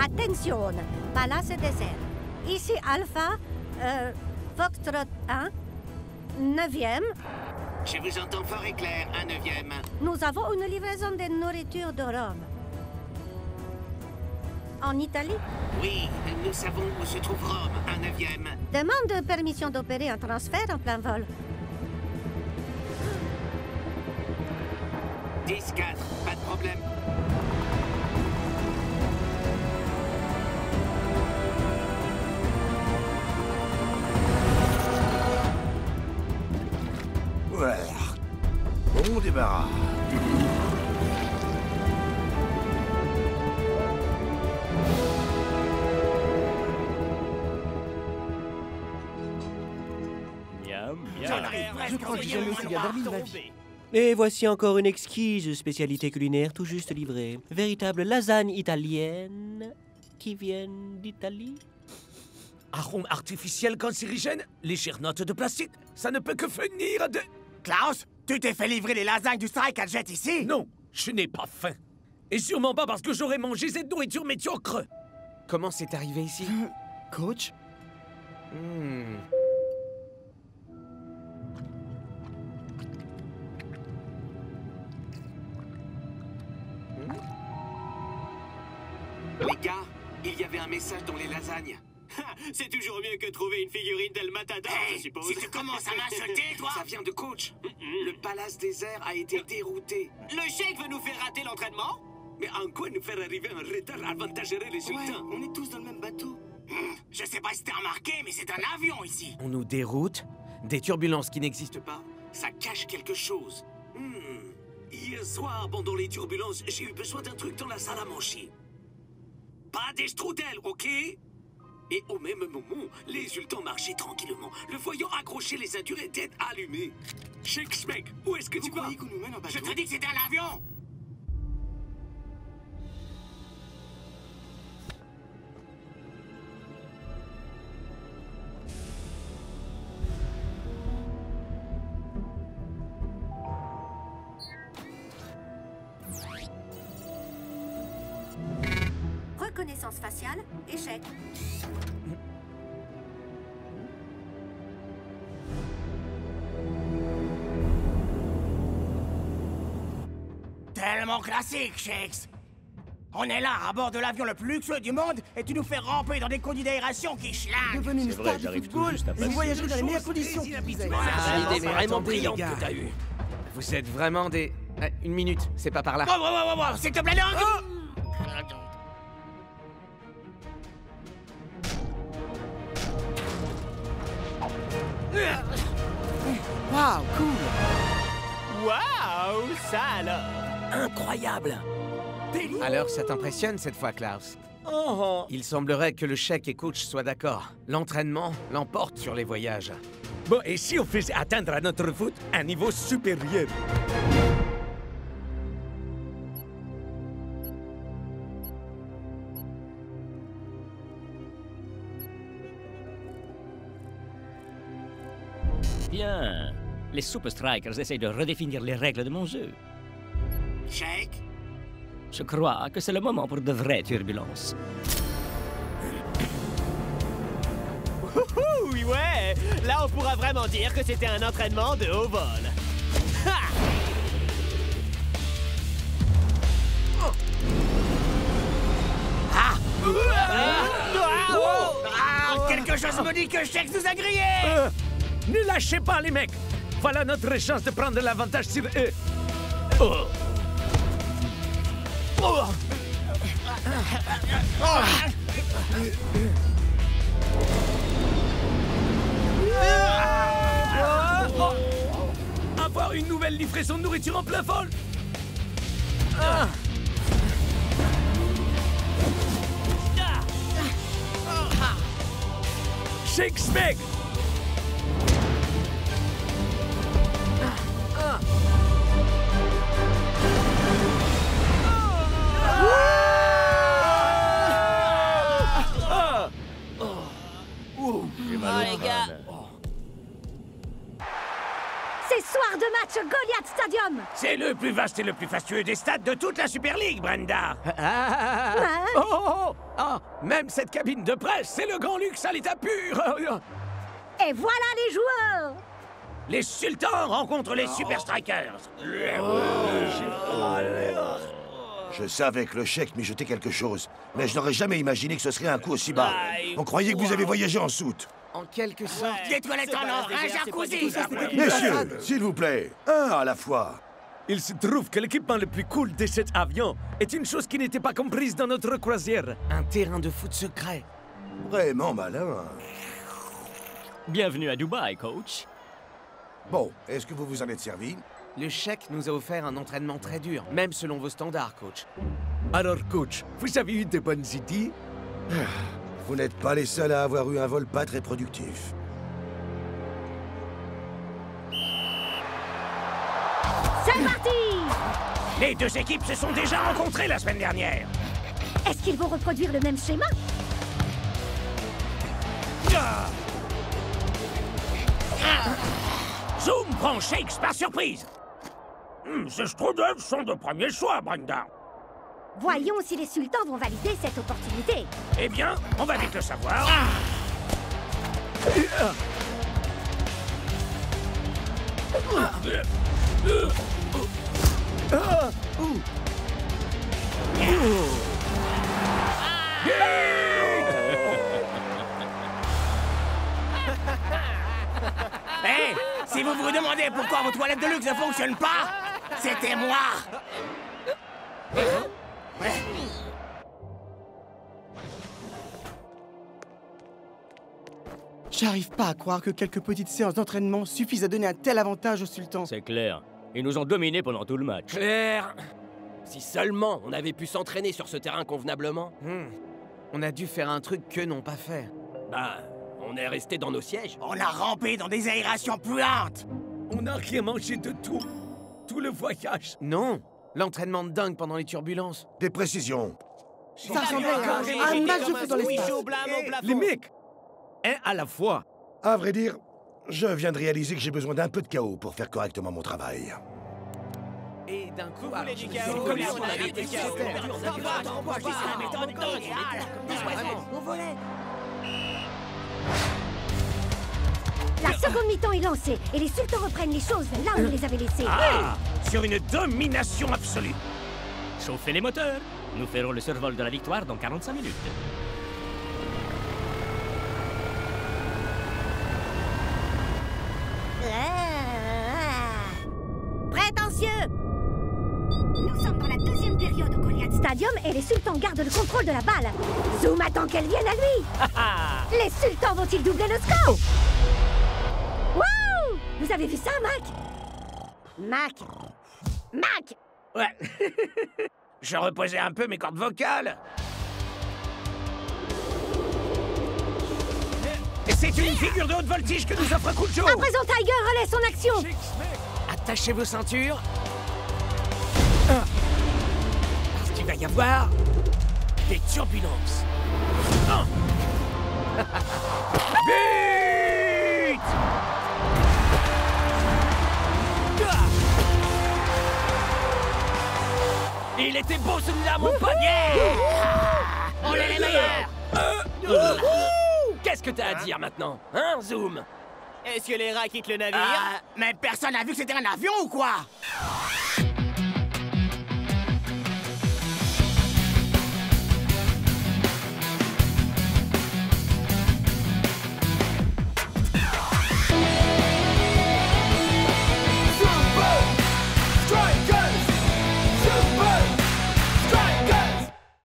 Attention, Palace désert. Ici Alpha, Foxtrot 1, 9e. Je vous entends fort et clair, un 9e. Nous avons une livraison de nourriture de Rome. En Italie? Oui, nous savons où se trouve Rome, un 9e. Demande permission d'opérer un transfert en plein vol. 10-4, pas de problème. Voilà. Bon débarras. Je crois que j'ai jamais aussi bien dormi de ma vie. Et voici encore une exquise spécialité culinaire tout juste livrée. Véritable lasagne italienne qui vient d'Italie. Arôme artificiel cancérigène, légère note de plastique, ça ne peut que venir de... Klaus, tu t'es fait livrer les lasagnes du strike à Jet ici? Non, je n'ai pas faim. Et sûrement pas parce que j'aurais mangé cette nourriture médiocre. Comment c'est arrivé ici? Coach? Les gars, il y avait un message dans les lasagnes. C'est toujours mieux que trouver une figurine d'El Matador, je suppose. Si tu commences à m'insulter, toi! Ça vient de coach. Le palace désert a été dérouté. Le chèque veut nous faire rater l'entraînement? Mais en quoi nous faire arriver un retard avantagerait les sultans? On est tous dans le même bateau. Je sais pas si t'as remarqué, mais c'est un avion ici. On nous déroute? Des turbulences qui n'existent Pas, ça cache quelque chose. Hier soir, pendant les turbulences, j'ai eu besoin d'un truc dans la salle à manger. Pas des strudels, ok? Et au même moment, les sultans marchaient tranquillement. Le voyant accroché, les ceintures étaient allumées. Sheikh mec, où est-ce que tu vas? qu'on nous mène en bateau? Je te dis que c'était un avion! Reconnaissance faciale, échec. Tellement classique, Shakes! On est là, à bord de l'avion le plus luxueux du monde, et tu nous fais ramper dans des conduits d'aération qui schlinguent! Devenu une star du football, vous voyagez dans les meilleures conditions. C'est une idée mais vraiment attendez, brillante les gars. que t'as eue. Vous êtes vraiment des... une minute, c'est pas par là. Wow, s'il te plaît, non! Waouh, cool. Waouh, ça alors! Incroyable. Alors, ça t'impressionne cette fois, Klaus? Il semblerait que le chèque et coach soient d'accord. L'entraînement l'emporte sur les voyages. Bon, et si on faisait atteindre à notre foot un niveau supérieur? Bien. Les Super Strikers essayent de redéfinir les règles de mon jeu. Shake? Je crois que c'est le moment pour de vraies turbulences. Oui, ouais! Là, on pourra vraiment dire que c'était un entraînement de haut vol. Ha! Quelque chose me dit que Shakes nous a grillés! Ne lâchez pas, les mecs! Voilà notre chance de prendre l'avantage sur eux. Avoir une nouvelle livraison de nourriture en plein vol! Shake Smeg! C'est soir de match match Goliath Stadium. C'est le plus vaste et le plus fastueux des stades de toute la Super League, Brenda. Même cette cabine de presse, c'est le grand luxe à l'état pur. Et voilà les joueurs. Les sultans rencontrent les Super Strikers. Je savais que le chèque m'y jetait quelque chose, mais je n'aurais jamais imaginé que ce serait un coup aussi bas. On croyait que vous avez voyagé en soute. En quelque sorte. Des toilettes en or, un jacuzzi. Messieurs, s'il vous plaît, un à la fois. Il se trouve que l'équipement le plus cool de cet avion est une chose qui n'était pas comprise dans notre croisière. Un terrain de foot secret. Vraiment malin. Bienvenue à Dubaï, coach. Bon, est-ce que vous vous en êtes servi? Le chèque nous a offert un entraînement très dur, même selon vos standards, coach. Alors, coach, vous avez eu de bonnes idées? Vous n'êtes pas les seuls à avoir eu un vol pas très productif. C'est parti. Les deux équipes se sont déjà rencontrées la semaine dernière. Est-ce qu'ils vont reproduire le même schéma? Zoom prend Shakes par surprise. Ces strudels sont de premier choix, Brenda. Voyons si les sultans vont valider cette opportunité. Eh bien, on va vite le savoir. Hé, si vous vous demandez pourquoi vos toilettes de luxe ne fonctionnent pas, c'était moi. J'arrive pas à croire que quelques petites séances d'entraînement suffisent à donner un tel avantage au sultan. C'est clair. Ils nous ont dominés pendant tout le match. Claire! Si seulement on avait pu s'entraîner sur ce terrain convenablement. On a dû faire un truc qu'eux n'ont pas fait. Bah, on est resté dans nos sièges. On a rampé dans des aérations puantes. On n'a rien mangé de tout. Tout le voyage. Non! L'entraînement de dingue pendant les turbulences. Des précisions. Ça ressemblait à un match de foot dans l'espace. Les mecs, un à la fois. À vrai dire, je viens de réaliser que j'ai besoin d'un peu de chaos pour faire correctement mon travail. Et d'un coup, La seconde mi-temps est lancée et les sultans reprennent les choses là où ils les avaient laissées. Sur une domination absolue. Chauffez les moteurs. Nous ferons le survol de la victoire dans 45 minutes. Prétentieux! Nous sommes dans la deuxième période au Goliath Stadium et les sultans gardent le contrôle de la balle. Zoom attend qu'elle vienne à lui. Les sultans vont-ils doubler le score? Wouh! Vous avez vu ça, Mac? Mac! Ouais. Je reposais un peu mes cordes vocales. Et c'est une figure de haute voltige que nous offre Kujo. À présent, Tiger relaie son action. attachez vos ceintures. Parce qu'il va y avoir des turbulences. But! Il était beau celui-là, mon poignet. On est les meilleurs. Qu'est-ce que t'as à dire maintenant, hein, Zoom? Est-ce que les rats quittent le navire? Mais personne n'a vu que c'était un avion ou quoi?